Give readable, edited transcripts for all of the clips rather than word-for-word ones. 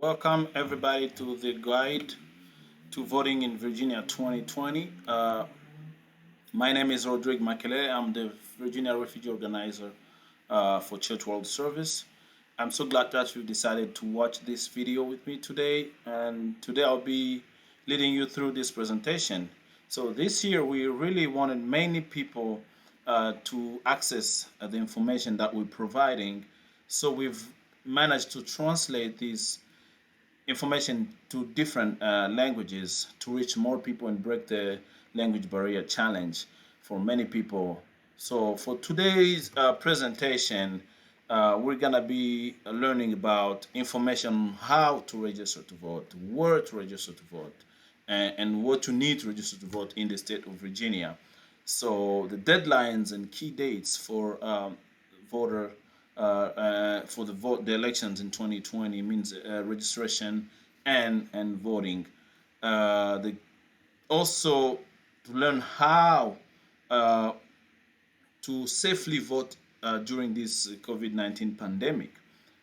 Welcome everybody to the guide to voting in Virginia 2020. My name is Rodrigue Makele. I'm the Virginia Refugee Organizer for Church World Service. I'm so glad that you decided to watch this video with me today. And today I'll be leading you through this presentation. So this year we really wanted many people to access the information that we're providing. So we've managed to translate these information to different languages to reach more people and break the language barrier challenge for many people. So for today's presentation, we're gonna be learning about information on how to register to vote, where to register to vote, and what you need to register to vote in the state of Virginia. So the deadlines and key dates for voter for the elections in 2020 means registration and voting. The, also to learn how uh, to safely vote during this COVID-19 pandemic.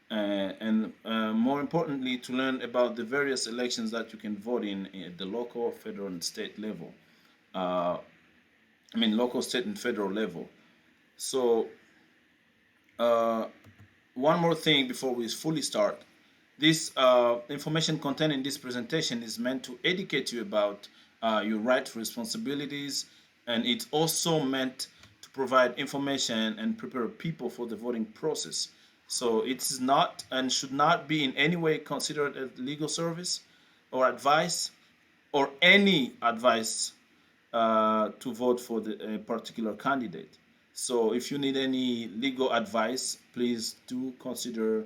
And more importantly, to learn about the various elections that you can vote in at the local, federal, and state level. Uh, local, state, and federal level. So uh, one more thing before we fully start. This information contained in this presentation is meant to educate you about your rights, responsibilities, and it's also meant to provide information and prepare people for the voting process. So it's not and should not be in any way considered as legal service or advice or any advice to vote for a particular candidate. So if you need any legal advice, please do consider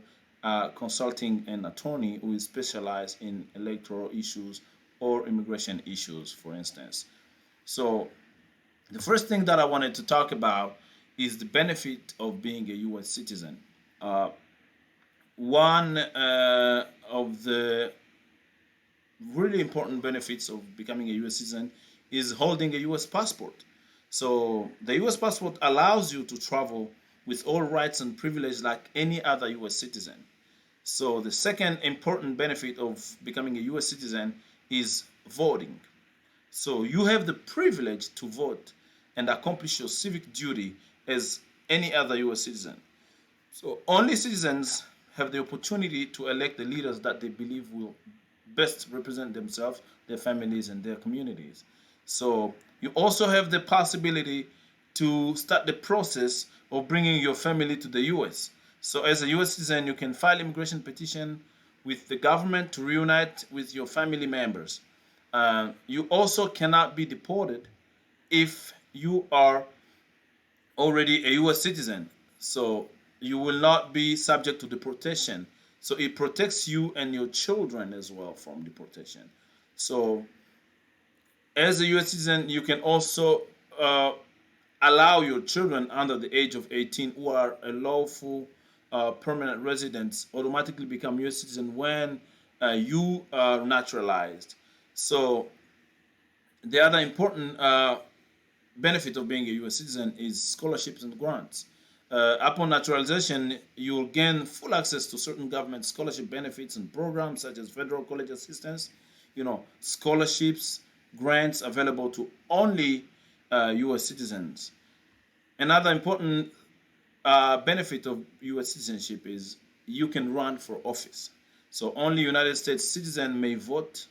consulting an attorney who is specialized in electoral issues or immigration issues, for instance. So the first thing that I wanted to talk about is the benefit of being a U.S. citizen. Uh, one of the really important benefits of becoming a U.S. citizen is holding a U.S. passport. So the U.S. passport allows you to travel with all rights and privileges like any other U.S. citizen. So the second important benefit of becoming a U.S. citizen is voting. So you have the privilege to vote and accomplish your civic duty as any other U.S. citizen. So only citizens have the opportunity to elect the leaders that they believe will best represent themselves, their families, and their communities. So you also have the possibility to start the process of bringing your family to the U.S. So as a U.S. citizen, you can file immigration petition with the government to reunite with your family members. You also cannot be deported if you are already a U.S. citizen. So you will not be subject to deportation. So it protects you and your children as well from deportation. So as a U.S. citizen, you can also allow your children under the age of 18 who are a lawful permanent residents automatically become U.S. citizen when you are naturalized. So the other important benefit of being a U.S. citizen is scholarships and grants. Upon naturalization, you will gain full access to certain government scholarship benefits and programs such as federal college assistance, scholarships, grants available to only U.S. citizens. Another important benefit of U.S. citizenship is you can run for office. So only United States citizen may vote,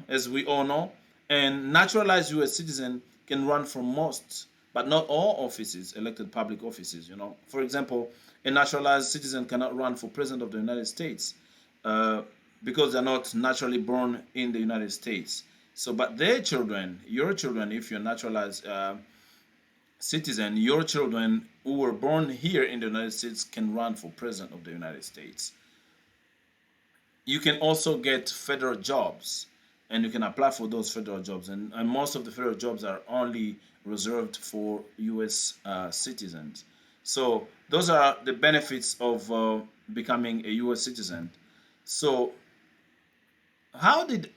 as we all know, and naturalized U.S. citizen can run for most, but not all offices, elected public offices. For example, a naturalized citizen cannot run for president of the United States because they're not naturally born in the United States. So, but their children, your children, if you're naturalized citizen, your children who were born here in the United States can run for president of the United States. You can also get federal jobs and you can apply for those federal jobs. And most of the federal jobs are only reserved for U.S. Citizens. So those are the benefits of becoming a U.S. citizen. So how did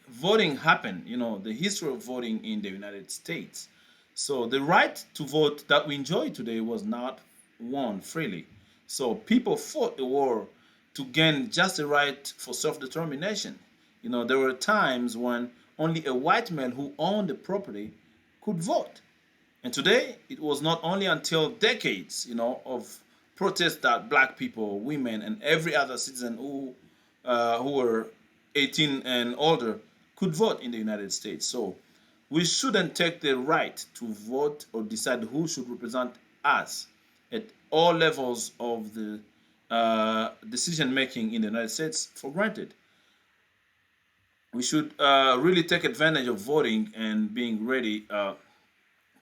voting happen? The history of voting in the United States. So the right to vote that we enjoy today was not won freely. So people fought the war to gain just a right for self-determination. There were times when only a white male who owned the property could vote. And today, it was not only until decades, of protests that black people, women, and every other citizen who were 18 and older could vote in the United States. So we shouldn't take the right to vote or decide who should represent us at all levels of the decision making in the United States for granted. We should really take advantage of voting and being ready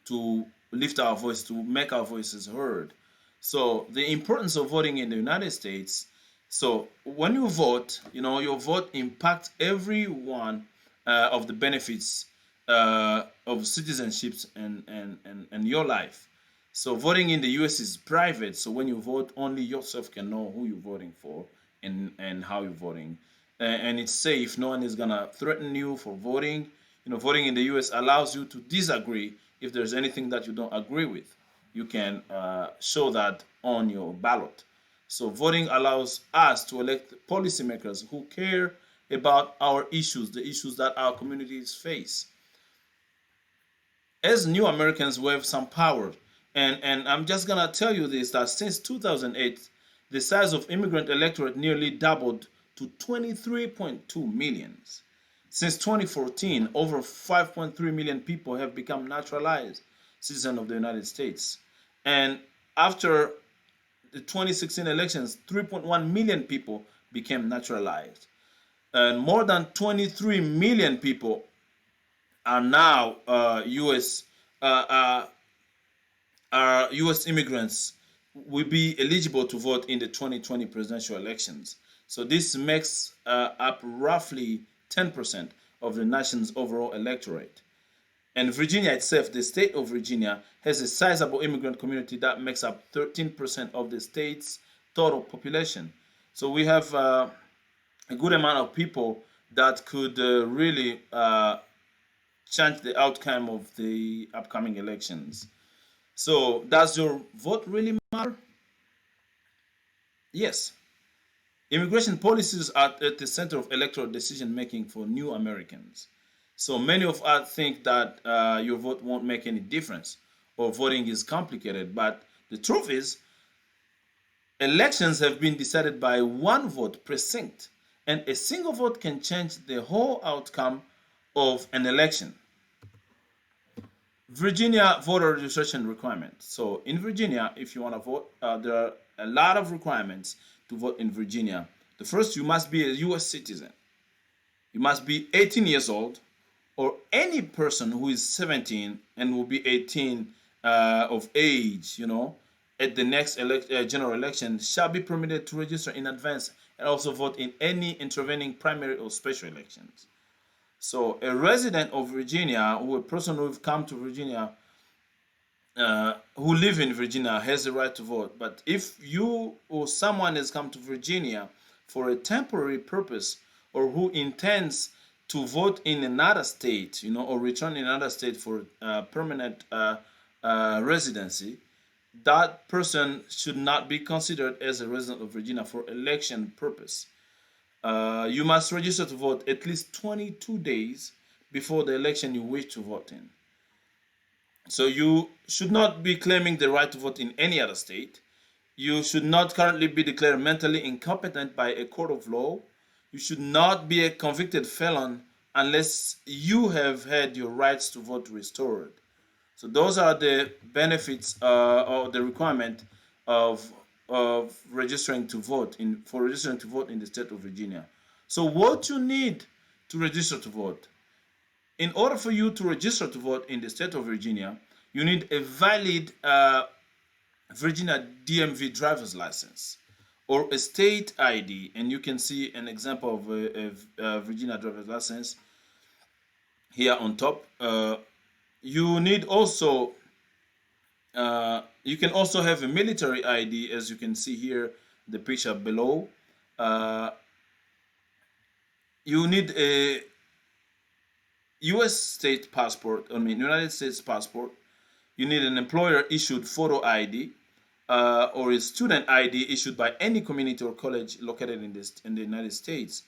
to lift our voice, to make our voices heard. So the importance of voting in the United States. So when you vote, your vote impacts every one of the benefits of citizenships and your life. So voting in the U.S. is private. So when you vote, only yourself can know who you're voting for and how you're voting. And it's safe. No one is gonna threaten you for voting. Voting in the U.S. allows you to disagree if there's anything that you don't agree with. You can show that on your ballot. So voting allows us to elect policymakers who care about our issues, the issues that our communities face. As new Americans, we have some power. And I'm just going to tell you this, that since 2008, the size of immigrant electorate nearly doubled to 23.2 million. Since 2014, over 5.3 million people have become naturalized citizens of the United States. And after the 2016 elections, 3.1 million people became naturalized. And more than 23 million people are now U.S. U.S. immigrants will be eligible to vote in the 2020 presidential elections. So this makes up roughly 10% of the nation's overall electorate. And Virginia itself, the state of Virginia, has a sizable immigrant community that makes up 13% of the state's total population. So we have a good amount of people that could really change the outcome of the upcoming elections. So does your vote really matter? Yes. Immigration policies are at the center of electoral decision making for new Americans. So many of us think that your vote won't make any difference or voting is complicated. But the truth is, elections have been decided by one vote precinct, and a single vote can change the whole outcome of an election. Virginia voter registration requirements. So in Virginia, if you want to vote, there are a lot of requirements to vote in Virginia. The first, you must be a U.S. citizen. You must be 18 years old, or any person who is 17 and will be 18 of age, at the next general election shall be permitted to register in advance and also vote in any intervening primary or special elections. So a resident of Virginia, or a person who has come to Virginia, who live in Virginia, has the right to vote. But if you or someone has come to Virginia for a temporary purpose, or who intends to vote in another state, or return in another state for permanent residency, that person should not be considered as a resident of Virginia for election purpose. You must register to vote at least 22 days before the election you wish to vote in. So you should not be claiming the right to vote in any other state. You should not currently be declared mentally incompetent by a court of law. You should not be a convicted felon unless you have had your rights to vote restored. So those are the benefits or the requirement of registering to vote in the state of Virginia. So what you need to register to vote? In order for you to register to vote in the state of Virginia, you need a valid Virginia DMV driver's license or a state ID, and you can see an example of a Virginia driver's license here on top. You need also you can also have a military ID, as you can see here, the picture below. You need a U.S. state passport, United States passport. You need an employer-issued photo ID. or a student ID issued by any community or college located in the United States,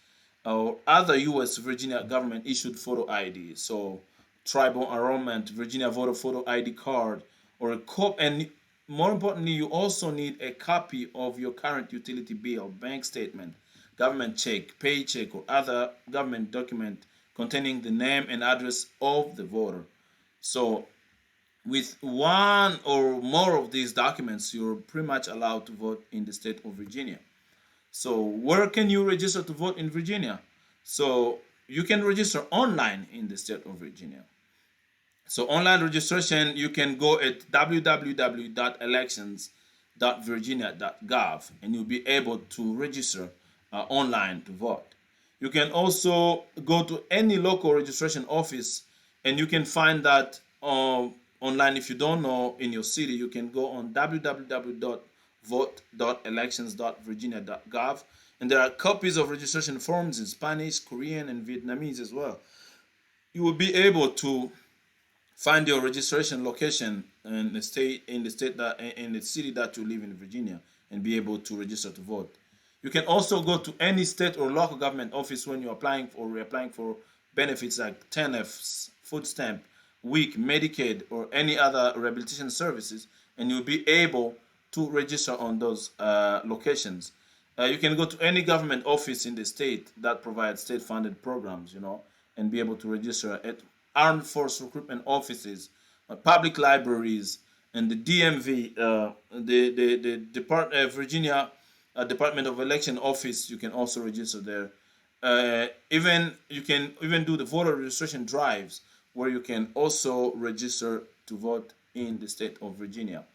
or other U.S. Virginia government issued photo ID. So tribal enrollment, Virginia voter photo ID card, or a and more importantly, you also need a copy of your current utility bill, bank statement, government check, paycheck, or other government document containing the name and address of the voter. So with one or more of these documents, you're pretty much allowed to vote in the state of Virginia. So where can you register to vote in Virginia? So you can register online in the state of Virginia. So online registration, you can go at www.elections.virginia.gov and you'll be able to register online to vote. You can also go to any local registration office and you can find that online. If you don't know in your city, you can go on www.vote.elections.virginia.gov and there are copies of registration forms in Spanish, Korean, and Vietnamese as well. You will be able to find your registration location in the state in the city that you live in Virginia and be able to register to vote. You can also go to any state or local government office when you're applying for or reapplying for benefits like 10Fs, food stamp, WIC, Medicaid, or any other rehabilitation services, and you'll be able to register on those locations. You can go to any government office in the state that provides state-funded programs, and be able to register at armed force recruitment offices, public libraries, and the DMV, the Virginia Department of Election Office. You can also register there. Even you can even do the voter registration drives, where you can also register to vote in the state of Virginia.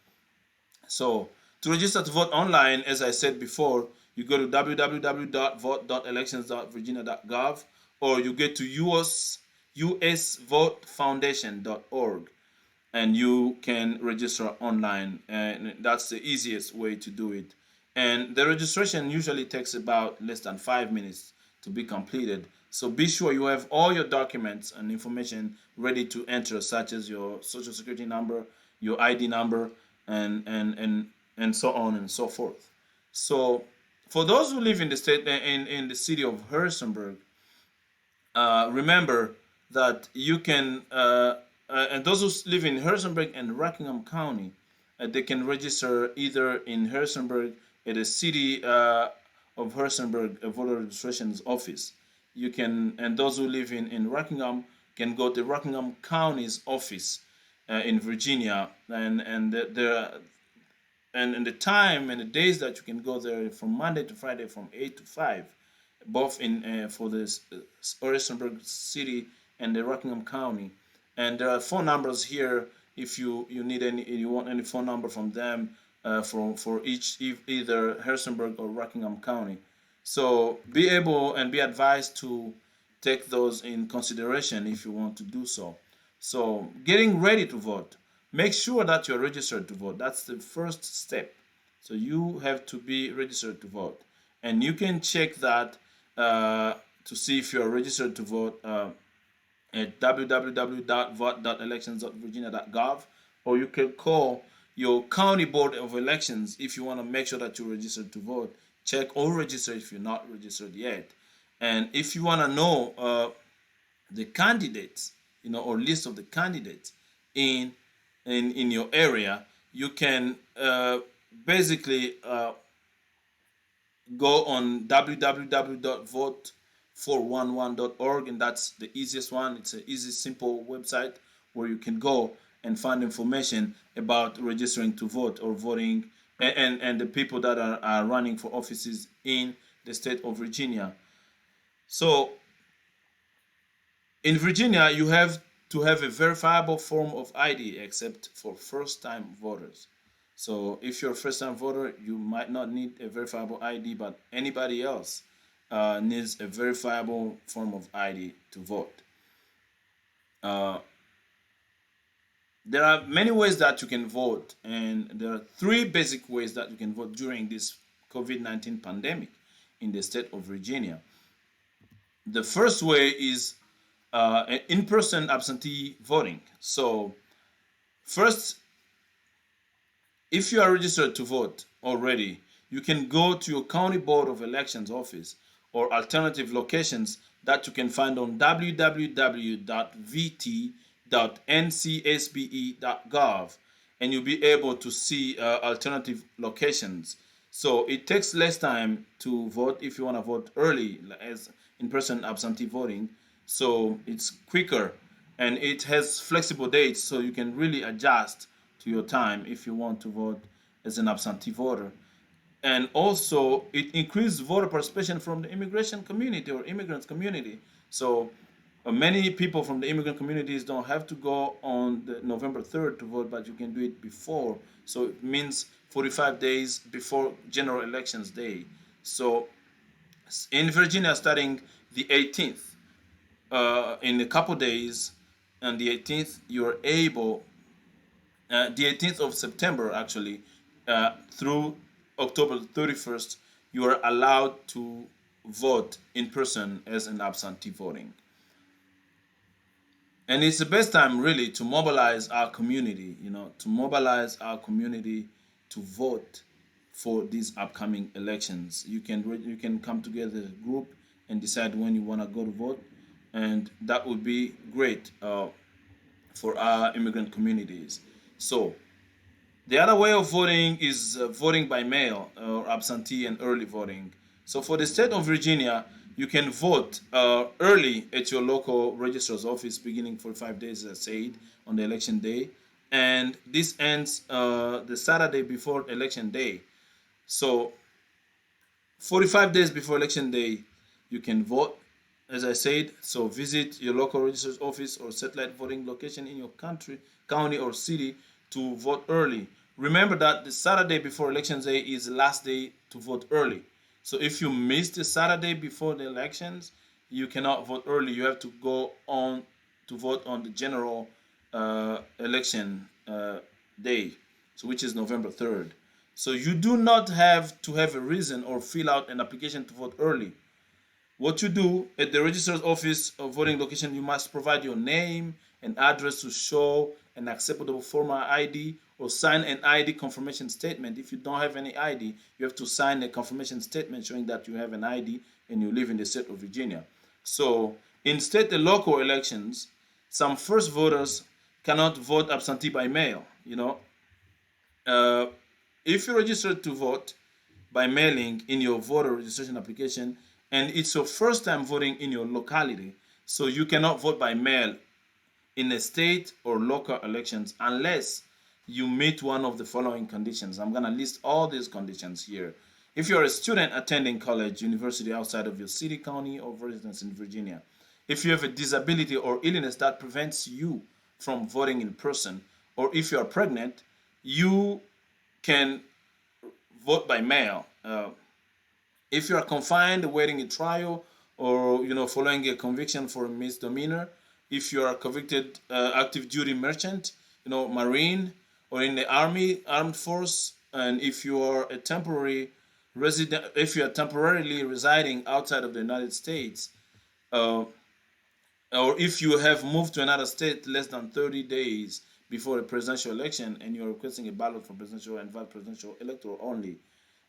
So to register to vote online, as I said before, you go to www.vote.elections.virginia.gov or you get to usvotefoundation.org and you can register online, and that's the easiest way to do it. And the registration usually takes about less than 5 minutes to be completed. So be sure you have all your documents and information ready to enter, such as your social security number, your ID number, and so on and so forth. So for those who live in the state in the city of Harrisonburg, remember that you can and those who live in Harrisonburg and Rockingham County, they can register either in Harrisonburg at the city of Harrisonburg voter registrations office. You can, and those who live in Rockingham can go to Rockingham County's office in Virginia, and the time and the days that you can go there from Monday to Friday from 8 to 5, both in for the Harrisonburg City and the Rockingham County. And there are phone numbers here if you need any, you want any phone number from them for each either Harrisonburg or Rockingham County. So be able and be advised to take those in consideration if you want to do so. So getting ready to vote, make sure that you're registered to vote. That's the first step. So you have to be registered to vote, and you can check that to see if you're registered to vote at www.vote.elections.virginia.gov, or you can call your county board of elections if you want to make sure that you're registered to vote. Check or register if you're not registered yet. And if you want to know the candidates, or list of the candidates in your area, you can basically go on www.vote411.org, and that's the easiest one. It's an easy, simple website where you can go and find information about registering to vote or voting, and the people that are running for offices in the state of Virginia. So in Virginia, you have to have a verifiable form of ID except for first-time voters. So if you're a first-time voter, you might not need a verifiable ID, but anybody else needs a verifiable form of ID to vote. There are many ways that you can vote, and there are three basic ways that you can vote during this COVID-19 pandemic in the state of Virginia. The first way is in-person absentee voting. So first, If you are registered to vote already, you can go to your county board of elections office or alternative locations that you can find on www.vt.ncsbe.gov, and you'll be able to see alternative locations. So it takes less time to vote if you want to vote early, as in-person absentee voting. So it's quicker, and it has flexible dates, so you can really adjust to your time if you want to vote as an absentee voter. And also, it increased voter participation from the immigration community or immigrants community. So many people from the immigrant communities don't have to go on the November 3rd to vote, but you can do it before. So it means 45 days before general elections day. So in Virginia, starting the 18th, in a couple days, on the 18th, you're able, the 18th of September actually, through October 31st, you are allowed to vote in person as an absentee voting. And it's the best time really to mobilize our community, to mobilize our community to vote for these upcoming elections. You can come together as a group and decide when you want to go to vote, and that would be great for our immigrant communities. So the other way of voting is voting by mail or absentee and early voting. So for the state of Virginia, you can vote early at your local registrar's office beginning 45 days, as I said, on the election day. And this ends the Saturday before election day. So 45 days before election day, you can vote, as I said. So visit your local registrar's office or satellite voting location in your county, or city to vote early. Remember that the Saturday before election day is the last day to vote early. So if you miss the Saturday before the elections, you cannot vote early. You have to go on to vote on the general election day, so which is November 3rd. So you do not have to have a reason or fill out an application to vote early. What you do at the registrar's office or voting location, you must provide your name and address to show an acceptable form of ID, or sign an ID confirmation statement. If you don't have any ID, you have to sign a confirmation statement showing that you have an ID and you live in the state of Virginia. So in state and local elections, some first voters cannot vote absentee by mail. Uh, if you're registered to vote by mailing in your voter registration application, and it's your first time voting in your locality, so you cannot vote by mail in a state or local elections unless you meet one of the following conditions. I'm going to list all these conditions here. If you're a student attending college, university outside of your city, county, or residence in Virginia, if you have a disability or illness that prevents you from voting in person, or if you are pregnant, you can vote by mail. If you are confined, awaiting a trial, or following a conviction for a misdemeanor, if you are a convicted active duty merchant, Marine, or in the Army, armed force, and if you are a temporary resident, if you are temporarily residing outside of the United States, uh, or if you have moved to another state less than 30 days before a presidential election and you're requesting a ballot for presidential and vice presidential electoral only.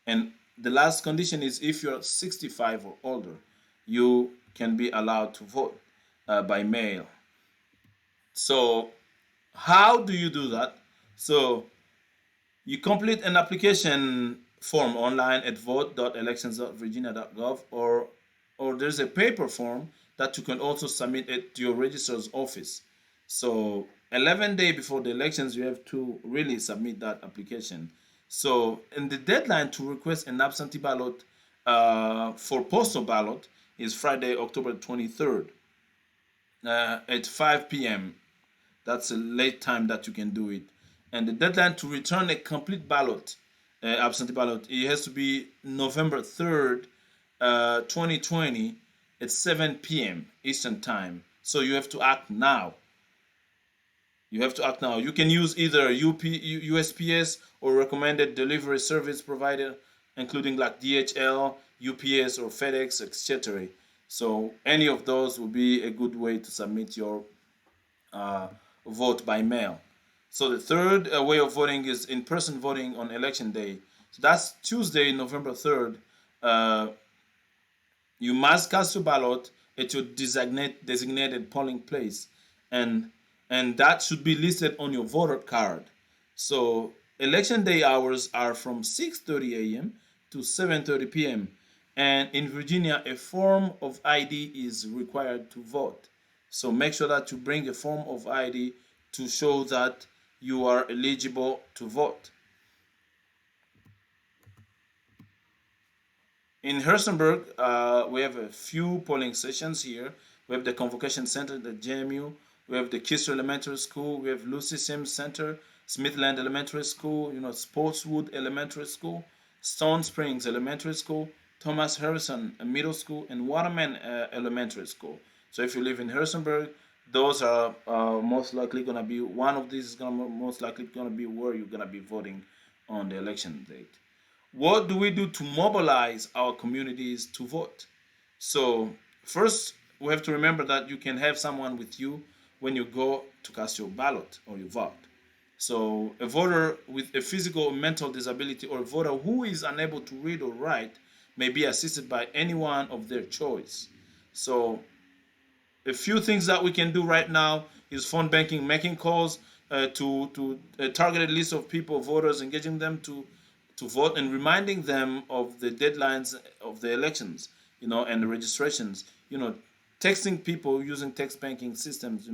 And the last condition is if you're 65 or older, you can be allowed to vote by mail. So how do you do that? So you complete an application form online at vote.elections.virginia.gov, or there's a paper form that you can also submit at your registrar's office. So 11 days before the elections, you have to really submit that application. So, and the deadline to request an absentee ballot for postal ballot is Friday, October 23rd at 5 p.m. That's a late time that you can do it. And the deadline to return a complete ballot, absentee ballot, it has to be November 3rd, 2020 at 7 p.m. Eastern Time. So you have to act now. You have to act now. You can use either USPS or recommended delivery service provider, including like DHL, UPS, or FedEx, etc. So any of those will be a good way to submit your vote by mail. So the third way of voting is in-person voting on election day. So that's Tuesday, November 3rd. Uh, you must cast your ballot at your designated polling place, and that should be listed on your voter card. So election day hours are from 6:30 a.m. to 7:30 p.m. And in Virginia, a form of ID is required to vote. So make sure that you bring a form of ID to show that you are eligible to vote. In Harrisonburg, we have a few polling stations here. We have the Convocation Center, the JMU. We have the Kisser Elementary School. We have Lucy Sims Center, Smithland Elementary School, Sportswood Elementary School, Stone Springs Elementary School, Thomas Harrison Middle School, and Waterman Elementary School. So if you live in Harrisonburg, those are most likely going to be, one of these is going to most likely going to be where you're going to be voting on the election date. What do we do to mobilize our communities to vote? So, first, we have to remember that you can have someone with you when you go to cast your ballot or your vote. So, a voter with a physical or mental disability or a voter who is unable to read or write may be assisted by anyone of their choice. So, a few things that we can do right now is phone banking, making calls to a targeted list of people, voters, engaging them to vote and reminding them of the deadlines of the elections, and the registrations. Texting people using text banking systems.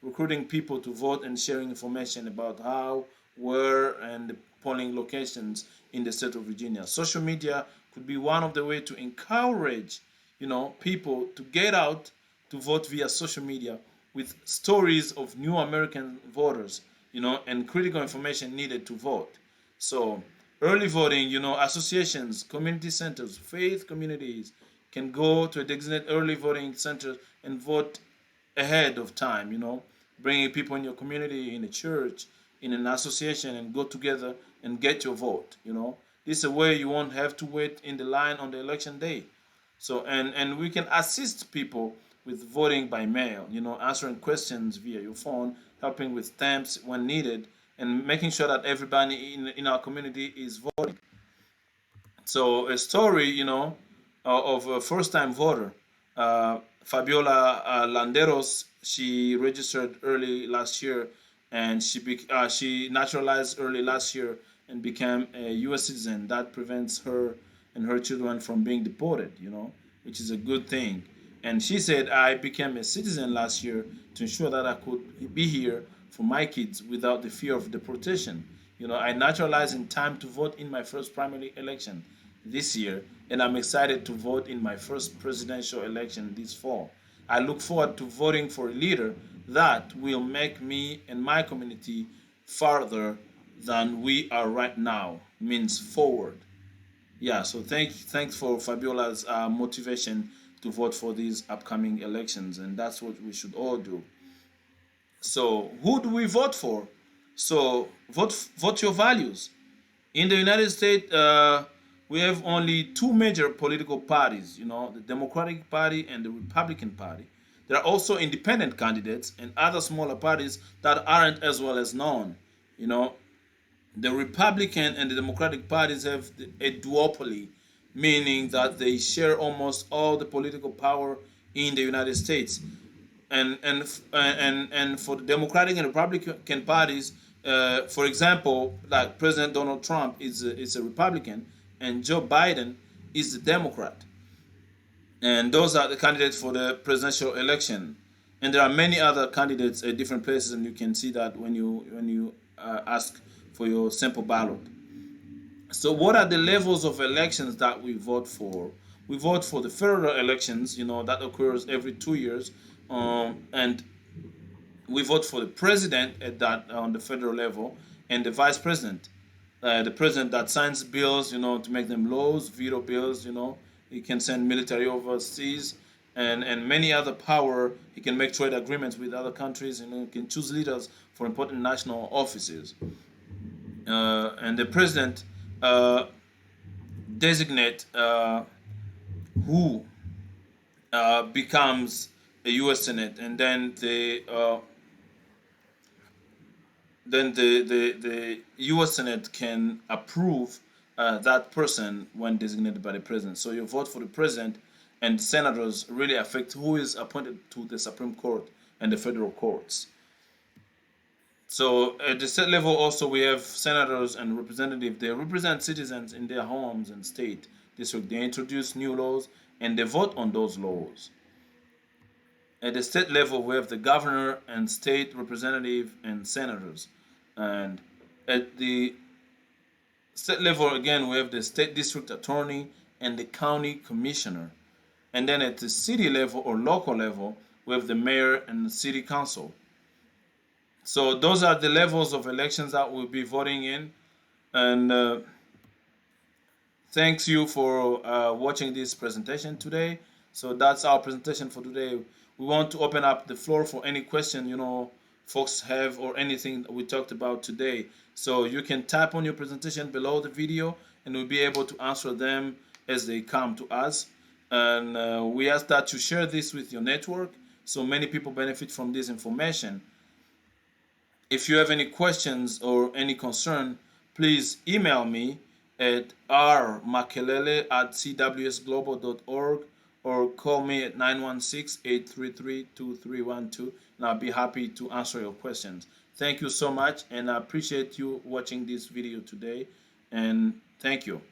Recruiting people to vote and sharing information about how, where, and the polling locations in the state of Virginia. Social media could be one of the way to encourage, people to get out to vote via social media with stories of new American voters, and critical information needed to vote. So early voting, associations, community centers, faith communities can go to a designated early voting center and vote ahead of time, bringing people in your community, in a church, in an association, and go together and get your vote. This is a way you won't have to wait in the line on the election day. So, and we can assist people with voting by mail, answering questions via your phone, helping with stamps when needed, and making sure that everybody in our community is voting. So a story, of a first-time voter, Fabiola Landeros. She registered early last year, and she naturalized early last year and became a U.S. citizen. That prevents her and her children from being deported, which is a good thing. And she said, I became a citizen last year to ensure that I could be here for my kids without the fear of deportation. I naturalized in time to vote in my first primary election this year, and I'm excited to vote in my first presidential election this fall. I look forward to voting for a leader that will make me and my community farther than we are right now, means forward. Yeah, so thanks for Fabiola's motivation to vote for these upcoming elections, and that's what we should all do. So, who do we vote for? So, vote your values. In the United States, we have only two major political parties, the Democratic Party and the Republican Party. There are also independent candidates and other smaller parties that aren't as well as known. You know, the Republican and the Democratic parties have a duopoly, meaning that they share almost all the political power in the United States. And for the Democratic and Republican parties, for example, like President Donald Trump is a Republican, and Joe Biden is a Democrat, and those are the candidates for the presidential election. And there are many other candidates at different places, and you can see that when you ask for your sample ballot. So, what are the levels of elections that we vote for? We vote for the federal elections, that occurs every 2 years, and we vote for the president at that on the federal level, and the vice president, the president that signs bills, to make them laws, veto bills, he can send military overseas, and many other power. He can make trade agreements with other countries, he can choose leaders for important national offices, and the president uh, designate who becomes a U.S. Senate, and then then the U.S. Senate can approve that person when designated by the president. So your vote for the president and senators really affect who is appointed to the Supreme Court and the federal courts. So at the state level also we have senators and representatives. They represent citizens in their homes and state district. They introduce new laws and they vote on those laws. At the state level we have the governor and state representative and senators. And at the state level again we have the state district attorney and the county commissioner. And then at the city level or local level we have the mayor and the city council. So those are the levels of elections that we'll be voting in. And thanks you for watching this presentation today. So that's our presentation for today. We want to open up the floor for any question folks have or anything that we talked about today. So you can tap on your presentation below the video and we'll be able to answer them as they come to us. And we ask that you share this with your network so many people benefit from this information. If you have any questions or any concern, please email me at rmakelele@cwsglobal.org or call me at 916-833-2312 and I'll be happy to answer your questions. Thank you so much and I appreciate you watching this video today and thank you.